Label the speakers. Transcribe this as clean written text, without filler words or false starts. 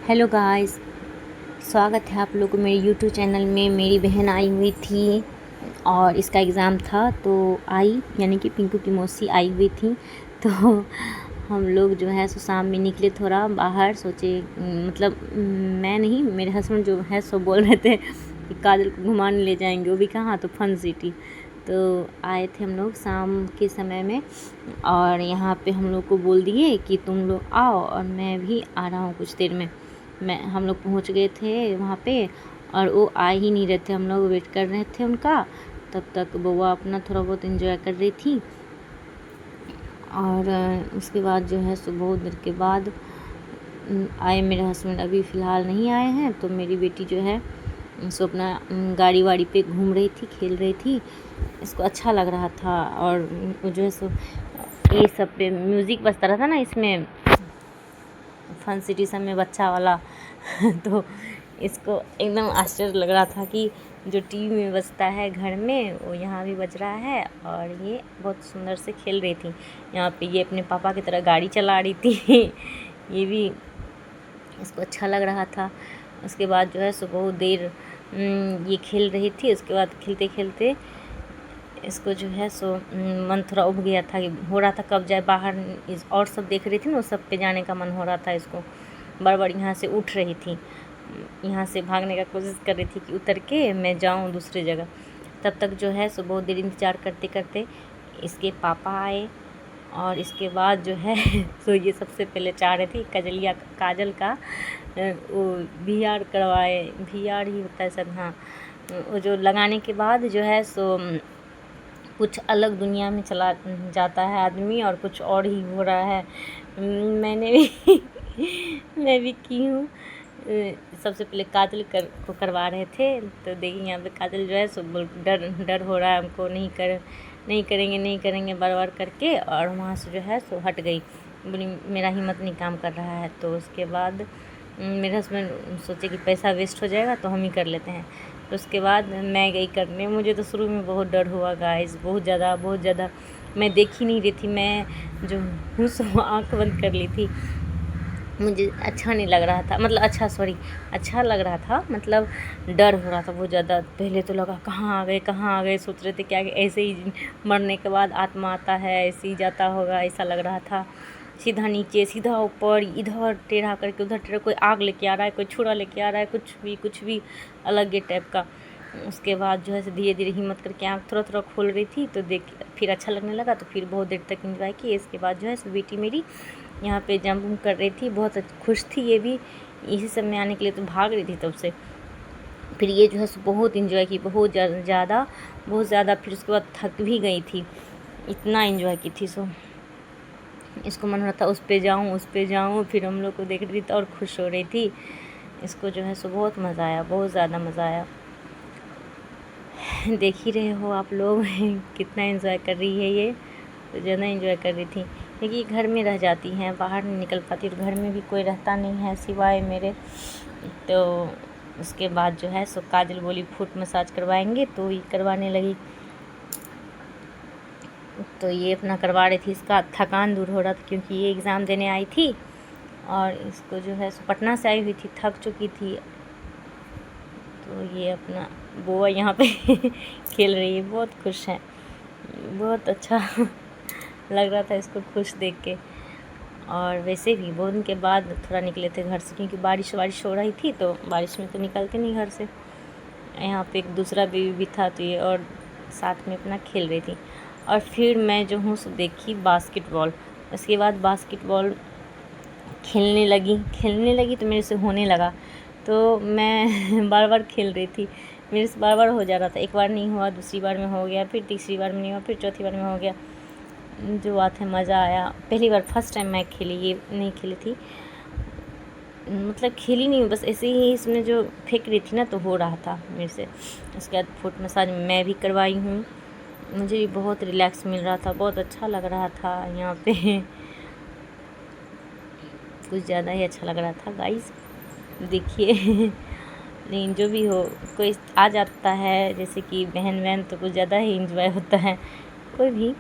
Speaker 1: Hello guys, स्वागत है आप लोग को मेरे यूट्यूब चैनल में। मेरी बहन आई हुई थी और इसका एग्ज़ाम था तो आई, यानी कि पिंकू की मौसी आई हुई थी। तो हम लोग जो है सो शाम में निकले थोड़ा बाहर, सोचे मतलब मैं नहीं, मेरे हस्बैंड जो है सो बोल रहे थे कि काजल को घुमाने ले जाएंगे, वो भी कहाँ, तो फन सिटी। तो आए थे हम लोग शाम के समय में और यहाँ पे हम लोग को बोल दिए कि तुम लोग आओ और मैं भी आ रहा हूँ कुछ देर में। हम लोग पहुँच गए थे वहाँ पे और वो आ ही नहीं रहे थे, हम लोग वेट कर रहे थे उनका। तब तक बउआ अपना थोड़ा बहुत एंजॉय कर रही थी और उसके बाद जो है सो बहुत देर के बाद आए मेरे हस्बैंड। अभी फ़िलहाल नहीं आए हैं। तो मेरी बेटी जो है सो अपना गाड़ी वाड़ी पे घूम रही थी, खेल रही थी, इसको अच्छा लग रहा था। और वो जो है सो ये सब पे म्यूज़िक बजता रहा था ना इसमें, फन सिटी सब में बच्चा वाला तो इसको एकदम आश्चर्य लग रहा था कि जो टीवी में बजता है घर में वो यहाँ भी बज रहा है। और ये बहुत सुंदर से खेल रही थी यहाँ पे, ये अपने पापा की तरह गाड़ी चला रही थी ये भी इसको अच्छा लग रहा था। उसके बाद जो है सो बहुत देर ये खेल रही थी। उसके बाद खेलते खेलते इसको जो है सो मन थोड़ा उब गया था, हो रहा था कब जाए बाहर। और सब देख रही थी ना, सब पे जाने का मन हो रहा था इसको। बार बार यहाँ से उठ रही थी, यहाँ से भागने का कोशिश कर रही थी कि उतर के मैं जाऊँ दूसरी जगह। तब तक जो है सो बहुत देर इंतज़ार करते करते इसके पापा आए। और इसके बाद जो है सो ये सबसे पहले चाह रही थी काजल का वो VR करवाए, VR ही होता है सर, हाँ। वो जो लगाने के बाद जो है सो कुछ अलग दुनिया में चला जाता है आदमी और कुछ और ही हो रहा है। मैंने भी मैं भी की हूँ। सबसे पहले काजल को करवा रहे थे तो देखिए यहाँ पे काजल जो है सो डर हो रहा है हमको, नहीं करेंगे बार बार करके, और वहाँ से जो है सो हट गई, बोली मेरा हिम्मत नहीं काम कर रहा है। तो उसके बाद मेरे हस्बैंड सोचे कि पैसा वेस्ट हो जाएगा तो हम ही कर लेते हैं। तो उसके बाद मैं गई करने। मुझे तो शुरू में बहुत डर हुआ गाइस, बहुत ज़्यादा। मैं देख ही नहीं रही थी, मैं जो हूँ सो आँख बंद कर ली थी। मुझे अच्छा नहीं लग रहा था, मतलब अच्छा लग रहा था, मतलब डर हो रहा था बहुत ज़्यादा। पहले तो लगा कहाँ आ गए, सोच रहे थे क्या ऐसे ही मरने के बाद आत्मा आता है, ऐसे ही जाता होगा, ऐसा लग रहा था। सीधा नीचे, सीधा ऊपर, इधर टेढ़ा करके उधर टेढ़ा, कोई आग लेके आ रहा है, कोई छुरा लेके आ रहा है, कुछ भी अलग ही टाइप का। उसके बाद जो है धीरे धीरे हिम्मत करके आँख थोड़ा खोल रही थी तो देख फिर अच्छा लगने लगा। तो फिर बहुत देर तक एंजॉय की। इसके बाद जो है बेटी मेरी यहाँ पे जंप कर रही थी, बहुत खुश थी ये भी, इसी सब में आने के लिए तो भाग रही थी तब से। फिर ये जो है बहुत एंजॉय की, बहुत ज़्यादा। फिर उसके बाद थक भी गई थी, इतना एंजॉय की थी। सो इसको मन हो रहा था उस पे जाऊँ। फिर हम लोग को देख रही थी और खुश हो रही थी। इसको जो है बहुत मज़ा आया, बहुत ज़्यादा मज़ा आया। देख ही रहे हो आप लोग कितना एंजॉय कर रही है ये, तो ज़्यादा एंजॉय कर रही थी। क्योंकि ये घर में रह जाती हैं, बाहर नहीं निकल पाती, तो घर में भी कोई रहता नहीं है सिवाय मेरे। तो उसके बाद जो है सो काजल बोली फुट मसाज करवाएंगे, तो ये करवाने लगी। तो ये अपना करवा रही थी, इसका थकान दूर हो रहा था क्योंकि ये एग्ज़ाम देने आई थी और इसको जो है सो पटना से आई हुई थी, थक चुकी थी। तो ये अपना बुआ यहाँ पे खेल रही है, बहुत खुश है, बहुत अच्छा लग रहा था इसको खुश देख के। और वैसे भी बहुत दिन के बाद थोड़ा निकले थे घर से, क्योंकि बारिश हो रही थी, तो बारिश में तो निकलते नहीं घर से। यहाँ पे एक दूसरा बेबी भी था तो ये और साथ में अपना खेल रही थी। और फिर मैं जो हूँ सो देखी बास्केटबॉल। उसके बाद बास्केटबॉल खेलने लगी तो मेरे से होने लगा, तो मैं बार बार खेल रही थी, मेरे से बार बार हो जा रहा था। एक बार नहीं हुआ, दूसरी बार में हो गया, फिर तीसरी बार में नहीं हुआ, फिर चौथी बार में हो गया। जो बात है मज़ा आया। पहली बार फर्स्ट टाइम मैं खेली, ये नहीं खेली थी, मतलब खेली नहीं, बस ऐसे ही इसमें जो फेंक रही थी ना तो हो रहा था मेरे से। उसके बाद फुट मसाज मैं भी करवाई हूँ, मुझे भी बहुत रिलैक्स मिल रहा था, बहुत अच्छा लग रहा था यहाँ पे कुछ ज़्यादा ही अच्छा लग रहा था गाइस, देखिए नहीं जो भी हो, कोई आ जाता है जैसे कि बहन तो कुछ ज़्यादा ही इंजॉय होता है। कोई भी